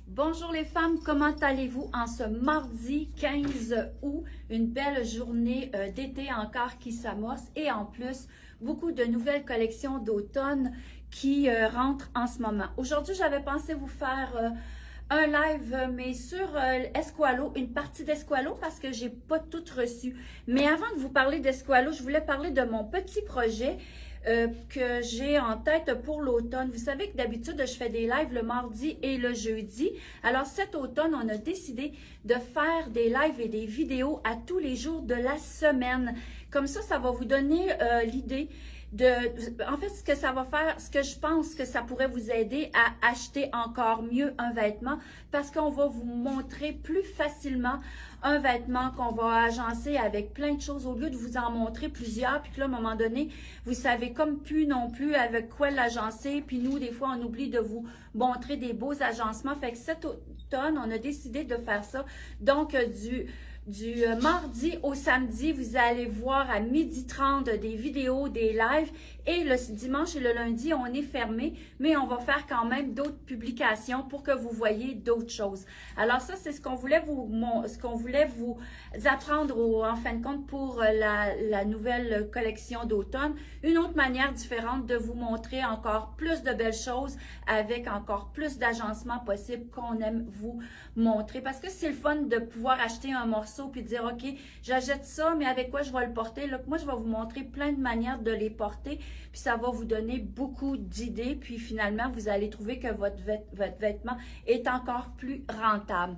Bonjour les femmes, comment allez-vous en ce mardi 15 août? Une belle journée d'été encore qui s'amorce et en plus, beaucoup de nouvelles collections d'automne qui rentrent en ce moment. Aujourd'hui, j'avais pensé vous faire un live, mais sur Esqualo, une partie d'Esqualo parce que j'ai pas tout reçu. Mais avant de vous parler d'Esqualo, je voulais parler de mon petit projet que j'ai en tête pour l'automne. Vous savez que d'habitude, je fais des lives le mardi et le jeudi. Alors cet automne, on a décidé de faire des lives et des vidéos à tous les jours de la semaine. Comme ça va vous donner l'idée en fait, ce que ça va faire, ce que je pense que ça pourrait vous aider à acheter encore mieux un vêtement parce qu'on va vous montrer plus facilement un vêtement qu'on va agencer avec plein de choses au lieu de vous en montrer plusieurs puis que là, à un moment donné, vous savez comme plus non plus avec quoi l'agencer puis nous, des fois, on oublie de vous montrer des beaux agencements. Fait que cet automne, on a décidé de faire ça. Donc, du mardi au samedi, vous allez voir à 12h30 des vidéos, des lives. Et le dimanche et le lundi, on est fermé, mais on va faire quand même d'autres publications pour que vous voyez d'autres choses. Alors ça, c'est ce qu'on voulait vous apprendre en fin de compte pour la nouvelle collection d'automne. Une autre manière différente de vous montrer encore plus de belles choses avec encore plus d'agencements possibles qu'on aime vous montrer. Parce que c'est le fun de pouvoir acheter un morceau puis dire, OK, j'achète ça, mais avec quoi je vais le porter? Là, moi, je vais vous montrer plein de manières de les porter. Puis ça va vous donner beaucoup d'idées. Puis finalement, vous allez trouver que votre vêtement est encore plus rentable.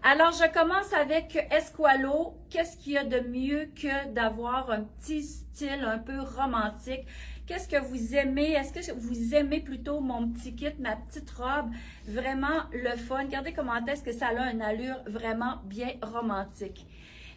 Alors, je commence avec Esqualo. Qu'est-ce qu'il y a de mieux que d'avoir un petit style un peu romantique? Qu'est-ce que vous aimez? Est-ce que vous aimez plutôt mon petit kit, ma petite robe? Vraiment le fun. Regardez comment est-ce que ça a une allure vraiment bien romantique.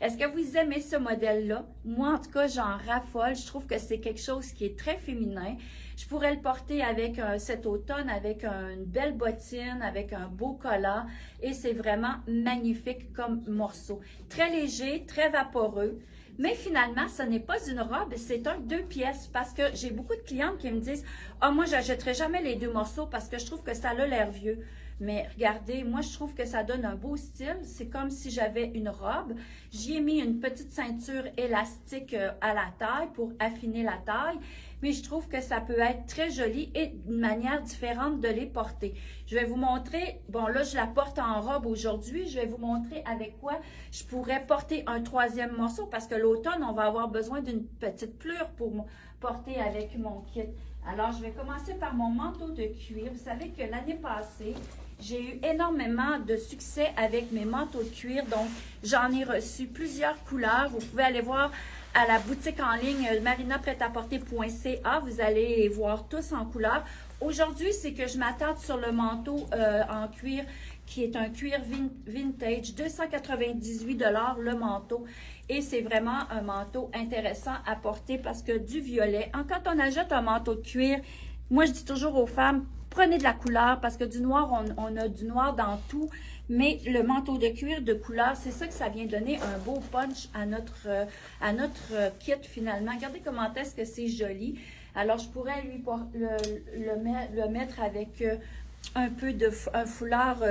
Est-ce que vous aimez ce modèle-là? Moi, en tout cas, j'en raffole. Je trouve que c'est quelque chose qui est très féminin. Je pourrais le porter avec cet automne, avec une belle bottine, avec un beau collant. Et c'est vraiment magnifique comme morceau. Très léger, très vaporeux. Mais finalement, ce n'est pas une robe, c'est un 2 pièces parce que j'ai beaucoup de clientes qui me disent « Ah, moi, j'achèterai jamais les 2 morceaux parce que je trouve que ça a l'air vieux. » Mais regardez, moi, je trouve que ça donne un beau style. C'est comme si j'avais une robe. J'y ai mis une petite ceinture élastique à la taille pour affiner la taille. Mais je trouve que ça peut être très joli et d'une manière différente de les porter. Je vais vous montrer, bon là, je la porte en robe aujourd'hui. Je vais vous montrer avec quoi je pourrais porter un 3e morceau parce que l'automne, on va avoir besoin d'une petite pleure pour porter avec mon kit. Alors, je vais commencer par mon manteau de cuir. Vous savez que l'année passée, j'ai eu énormément de succès avec mes manteaux de cuir. Donc, j'en ai reçu plusieurs couleurs. Vous pouvez aller voir à la boutique en ligne marinapretaporter.ca. Vous allez les voir tous en couleur. Aujourd'hui, c'est que je m'attarde sur le manteau en cuir qui est un cuir vintage, 298 $ le manteau. Et c'est vraiment un manteau intéressant à porter parce que du violet, quand on achète un manteau de cuir, moi je dis toujours aux femmes, prenez de la couleur parce que du noir, on a du noir dans tout. Mais le manteau de cuir de couleur, c'est ça que ça vient donner un beau punch à notre kit finalement. Regardez comment est-ce que c'est joli. Alors, je pourrais le mettre avec un peu un foulard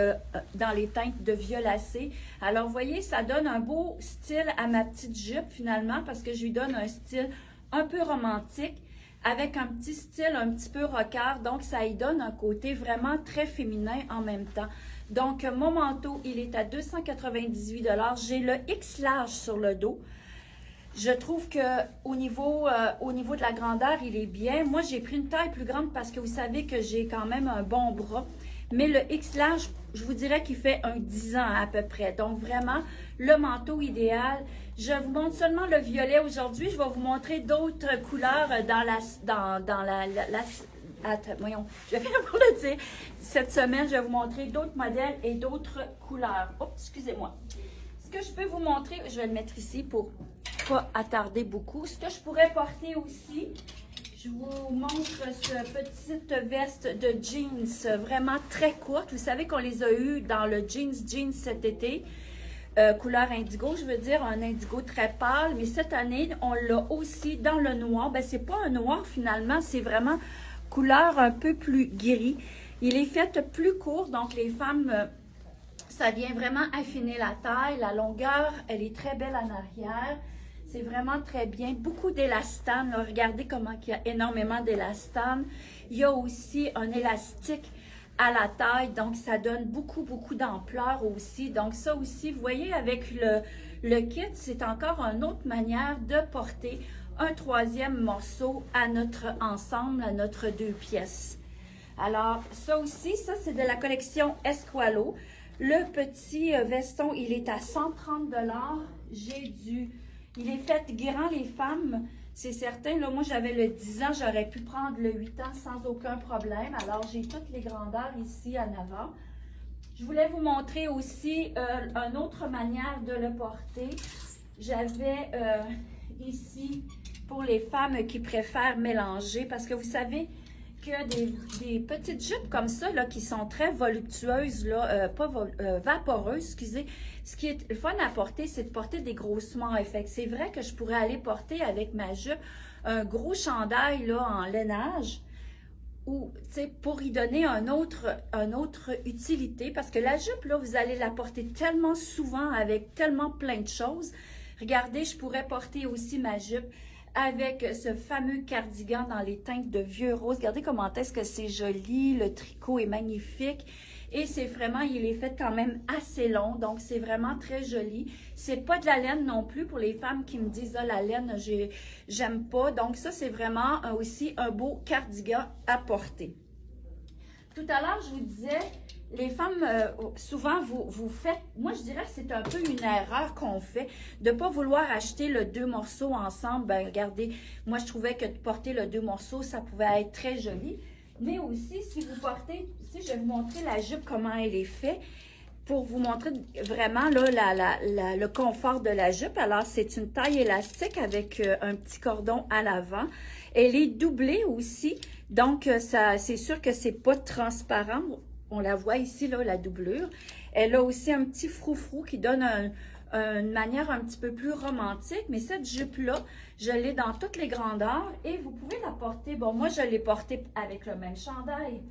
dans les teintes de violacé. Alors, vous voyez, ça donne un beau style à ma petite jupe finalement parce que je lui donne un style un peu romantique avec un petit style un petit peu rocker. Donc, ça y donne un côté vraiment très féminin en même temps. Donc, mon manteau, il est à 298 $. J'ai le X large sur le dos. Je trouve qu'au niveau de la grandeur, il est bien. Moi, j'ai pris une taille plus grande parce que vous savez que j'ai quand même un bon bras. Mais le X large, je vous dirais qu'il fait un 10 ans à peu près. Donc, vraiment, le manteau idéal. Je vous montre seulement le violet aujourd'hui. Je vais vous montrer d'autres couleurs voyons, je vais finir par le dire. Cette semaine, je vais vous montrer d'autres modèles et d'autres couleurs. Oups, excusez-moi. Ce que je peux vous montrer, je vais le mettre ici pour pas attarder beaucoup. Ce que je pourrais porter aussi, je vous montre cette petite veste de jeans vraiment très courte. Vous savez qu'on les a eues dans le jeans cet été. couleur indigo, je veux dire un indigo très pâle, mais cette année, on l'a aussi dans le noir. Ben, c'est pas un noir finalement, c'est vraiment couleur un peu plus gris. Il est fait plus court, donc les femmes, ça vient vraiment affiner la taille, la longueur, elle est très belle en arrière. C'est vraiment très bien. Beaucoup d'élastane. Regardez comment il y a énormément d'élastane. Il y a aussi un élastique à la taille, donc ça donne beaucoup d'ampleur aussi. Donc ça aussi, vous voyez, avec le kit, c'est encore une autre manière de porter un troisième morceau à notre ensemble, à notre 2 pièces. Alors ça aussi, ça c'est de la collection Esqualo. Le petit veston, il est à 130 $. Il est fait grand les femmes. C'est certain, là, moi j'avais le 10 ans, j'aurais pu prendre le 8 ans sans aucun problème. Alors j'ai toutes les grandeurs ici en avant. Je voulais vous montrer aussi une autre manière de le porter. J'avais ici pour les femmes qui préfèrent mélanger, parce que vous savez que des petites jupes comme ça, là, qui sont très voluptueuses, là, vaporeuses, excusez. Ce qui est le fun à porter, c'est de porter des grosses mailles. Fait que c'est vrai que je pourrais aller porter avec ma jupe un gros chandail là, en lainage, ou pour y donner une autre utilité. Parce que la jupe, là, vous allez la porter tellement souvent avec tellement plein de choses. Regardez, je pourrais porter aussi ma jupe avec ce fameux cardigan dans les teintes de vieux rose. Regardez comment est-ce que c'est joli, le tricot est magnifique et c'est vraiment, il est fait quand même assez long, donc c'est vraiment très joli. C'est pas de la laine non plus pour les femmes qui me disent « Ah, la laine, j'aime pas ». Donc ça, c'est vraiment aussi un beau cardigan à porter. Tout à l'heure, je vous disais, les femmes, souvent, vous faites, moi je dirais que c'est un peu une erreur qu'on fait, de ne pas vouloir acheter le 2 morceaux ensemble. Ben regardez, moi je trouvais que de porter le 2 morceaux, ça pouvait être très joli. Mais aussi, si vous portez, ici je vais vous montrer la jupe, comment elle est faite, pour vous montrer vraiment là, le confort de la jupe. Alors, c'est une taille élastique avec un petit cordon à l'avant. Elle est doublée aussi, donc c'est sûr que c'est pas transparent. On la voit ici, là, la doublure. Elle a aussi un petit froufrou qui donne une manière un petit peu plus romantique. Mais cette jupe-là, je l'ai dans toutes les grandeurs et vous pouvez la porter. Bon, moi, je l'ai portée avec le même chandail,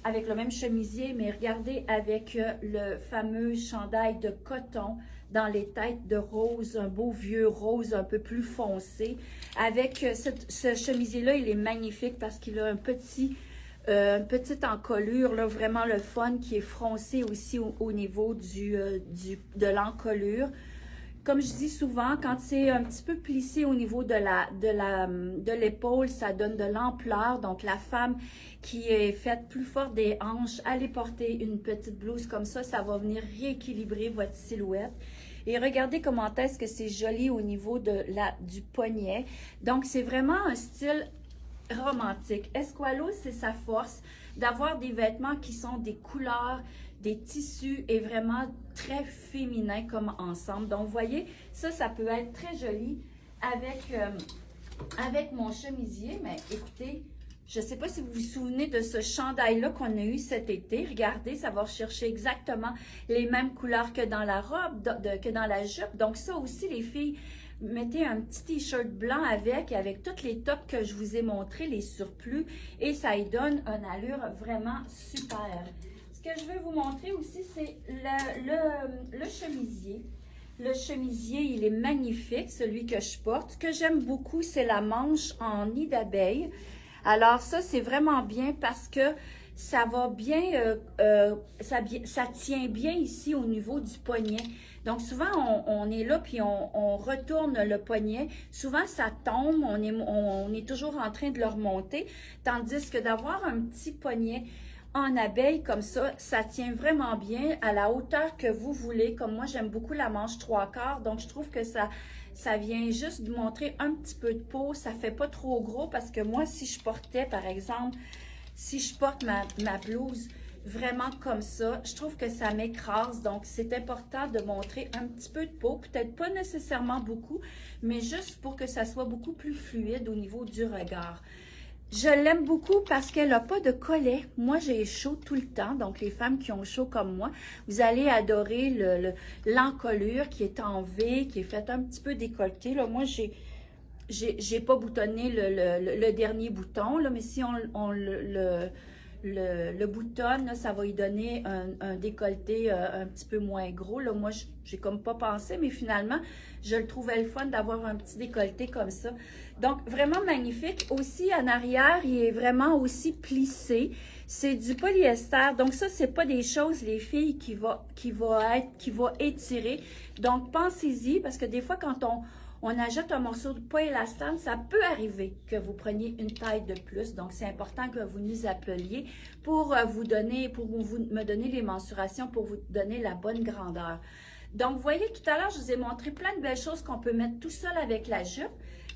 avec le même chemisier, mais regardez, avec le fameux chandail de coton dans les teintes de rose, un beau vieux rose un peu plus foncé. Avec ce chemisier-là, il est magnifique parce qu'il a une petite encolure, là, vraiment le fun, qui est froncé aussi au niveau de l'encolure. Comme je dis souvent, quand c'est un petit peu plissé au niveau de l'épaule, ça donne de l'ampleur. Donc, la femme qui est faite plus forte des hanches, allez porter une petite blouse comme ça va venir rééquilibrer votre silhouette. Et regardez comment est-ce que c'est joli au niveau du poignet. Donc, c'est vraiment un style romantique. Esqualo, c'est sa force d'avoir des vêtements qui sont des couleurs, des tissus et vraiment très féminins comme ensemble. Donc, vous voyez, ça peut être très joli avec mon chemisier. Mais écoutez, je ne sais pas si vous vous souvenez de ce chandail-là qu'on a eu cet été. Regardez, ça va rechercher exactement les mêmes couleurs que dans la robe, que dans la jupe. Donc, ça aussi, les filles, mettez un petit t-shirt blanc avec toutes les tops que je vous ai montrés, les surplus, et ça y donne une allure vraiment super. Ce que je veux vous montrer aussi, c'est le chemisier. Le chemisier, il est magnifique, celui que je porte. Ce que j'aime beaucoup, c'est la manche en nid d'abeille. Alors ça, c'est vraiment bien parce que ça va bien, ça tient bien ici au niveau du poignet. Donc, souvent, on est là, puis on retourne le poignet. Souvent, ça tombe, on est toujours en train de le remonter. Tandis que d'avoir un petit poignet en abeille comme ça tient vraiment bien à la hauteur que vous voulez. Comme moi, j'aime beaucoup la manche 3/4. Donc, je trouve que ça vient juste de montrer un petit peu de peau. Ça fait pas trop gros parce que moi, si je portais, par exemple, si je porte ma blouse vraiment comme ça, je trouve que ça m'écrase. Donc, c'est important de montrer un petit peu de peau, peut-être pas nécessairement beaucoup, mais juste pour que ça soit beaucoup plus fluide au niveau du regard. Je l'aime beaucoup parce qu'elle n'a pas de collet. Moi, j'ai chaud tout le temps. Donc, les femmes qui ont chaud comme moi, vous allez adorer l'encolure qui est en V, qui est faite un petit peu décolletée. Là, moi, j'ai pas boutonné le dernier bouton, là, mais si on le boutonne, là, ça va lui donner un décolleté un petit peu moins gros. Là, moi, j'ai comme pas pensé, mais finalement, je le trouvais le fun d'avoir un petit décolleté comme ça. Donc, vraiment magnifique. Aussi, en arrière, il est vraiment aussi plissé. C'est du polyester. Donc, ça, c'est pas des choses, les filles, qui va étirer. Donc, pensez-y, parce que des fois, quand on ajoute un morceau de polyélastane, ça peut arriver que vous preniez une taille de plus. Donc, c'est important que vous nous appeliez pour me donner les mensurations, pour vous donner la bonne grandeur. Donc, vous voyez, tout à l'heure, je vous ai montré plein de belles choses qu'on peut mettre tout seul avec la jupe.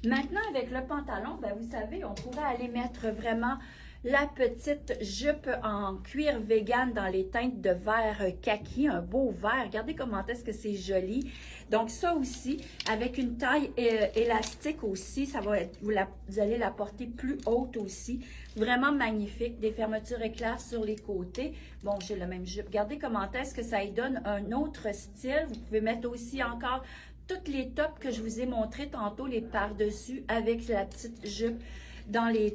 Maintenant, avec le pantalon, ben, vous savez, on pourrait aller mettre vraiment la petite jupe en cuir vegan dans les teintes de vert kaki, un beau vert. Regardez comment est-ce que c'est joli. Donc ça aussi, avec une taille élastique aussi, ça va être, vous allez la porter plus haute aussi. Vraiment magnifique, des fermetures éclairs sur les côtés. Bon, j'ai la même jupe. Regardez comment est-ce que ça y donne un autre style. Vous pouvez mettre aussi encore toutes les tops que je vous ai montré tantôt, les par-dessus avec la petite jupe dans les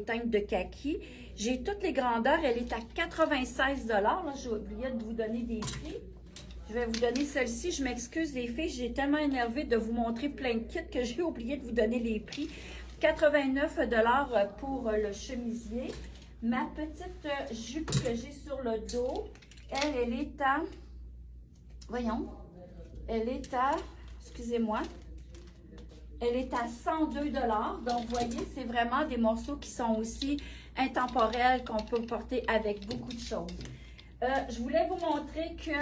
teintes de kaki. J'ai toutes les grandeurs. Elle est à 96 $. Là, j'ai oublié de vous donner des prix. Je vais vous donner celle-ci. Je m'excuse les filles, j'ai tellement énervé de vous montrer plein de kits que j'ai oublié de vous donner les prix. 89 $ pour le chemisier. Ma petite jupe que j'ai sur le dos, elle est à... Voyons. Elle est à... Excusez-moi. Elle est à 102 $. Donc, vous voyez, c'est vraiment des morceaux qui sont aussi intemporels, qu'on peut porter avec beaucoup de choses. Je voulais vous montrer que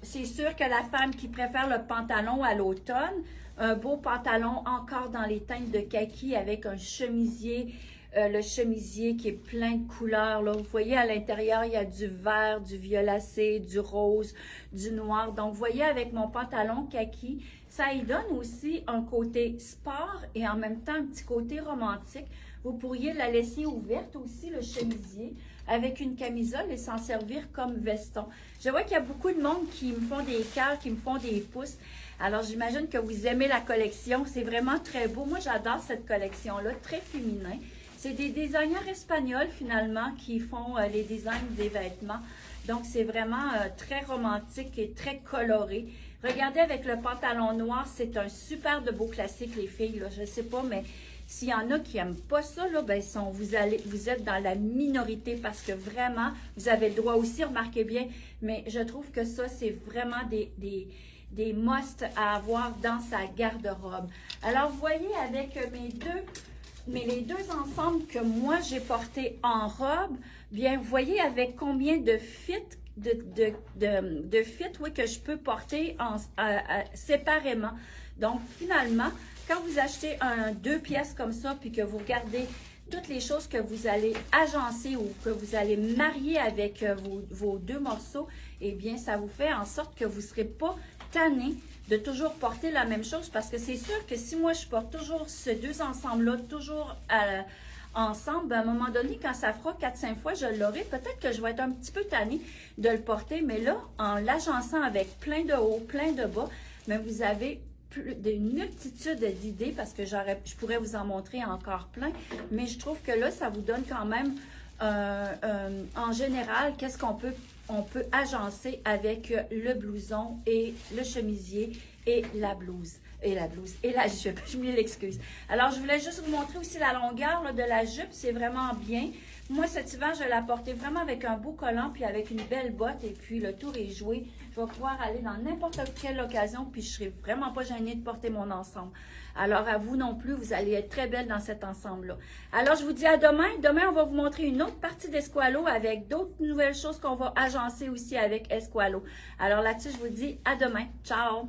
c'est sûr que la femme qui préfère le pantalon à l'automne, un beau pantalon encore dans les teintes de kaki avec un chemisier, le chemisier qui est plein de couleurs. Là. Vous voyez, à l'intérieur, il y a du vert, du violacé, du rose, du noir. Donc, vous voyez, avec mon pantalon kaki, ça y donne aussi un côté sport et en même temps un petit côté romantique. Vous pourriez la laisser ouverte aussi, le chemisier, avec une camisole et s'en servir comme veston. Je vois qu'il y a beaucoup de monde qui me font des cœurs, qui me font des pouces. Alors, j'imagine que vous aimez la collection. C'est vraiment très beau. Moi, j'adore cette collection-là, très féminin. C'est des designers espagnols, finalement, qui font les designs des vêtements. Donc, c'est vraiment très romantique et très coloré. Regardez avec le pantalon noir, c'est un super de beau classique, les filles. Là. Je ne sais pas, mais s'il y en a qui n'aiment pas ça, là, ben, vous êtes dans la minorité parce que vraiment, vous avez le droit aussi, remarquez bien, mais je trouve que ça, c'est vraiment des must à avoir dans sa garde-robe. Alors, vous voyez, avec les deux ensembles que moi, j'ai portés en robe, bien, vous voyez avec combien de fit oui, que je peux porter séparément. Donc, finalement, quand vous achetez deux pièces comme ça, puis que vous regardez toutes les choses que vous allez agencer ou que vous allez marier avec vos deux morceaux, eh bien, ça vous fait en sorte que vous ne serez pas tanné de toujours porter la même chose, parce que c'est sûr que si moi, je porte toujours ces deux ensembles-là, toujours ensemble, ben, à un moment donné, quand ça fera 4-5 fois, je l'aurai. Peut-être que je vais être un petit peu tannée de le porter, mais là, en l'agençant avec plein de hauts, plein de bas, ben, vous avez une multitude d'idées, parce que je pourrais vous en montrer encore plein, mais je trouve que là, ça vous donne quand même, en général, qu'est-ce qu'on peut agencer avec le blouson et le chemisier et la blouse. Et la jupe, je m'excuse. Alors, je voulais juste vous montrer aussi la longueur là, de la jupe, c'est vraiment bien. Moi, cet hiver, je l'ai porté vraiment avec un beau collant, puis avec une belle botte, et puis le tour est joué. Je vais pouvoir aller dans n'importe quelle occasion, puis je ne serai vraiment pas gênée de porter mon ensemble. Alors, à vous non plus, vous allez être très belle dans cet ensemble-là. Alors, je vous dis à demain. Demain, on va vous montrer une autre partie d'Esqualo avec d'autres nouvelles choses qu'on va agencer aussi avec Esqualo. Alors là-dessus, je vous dis à demain. Ciao!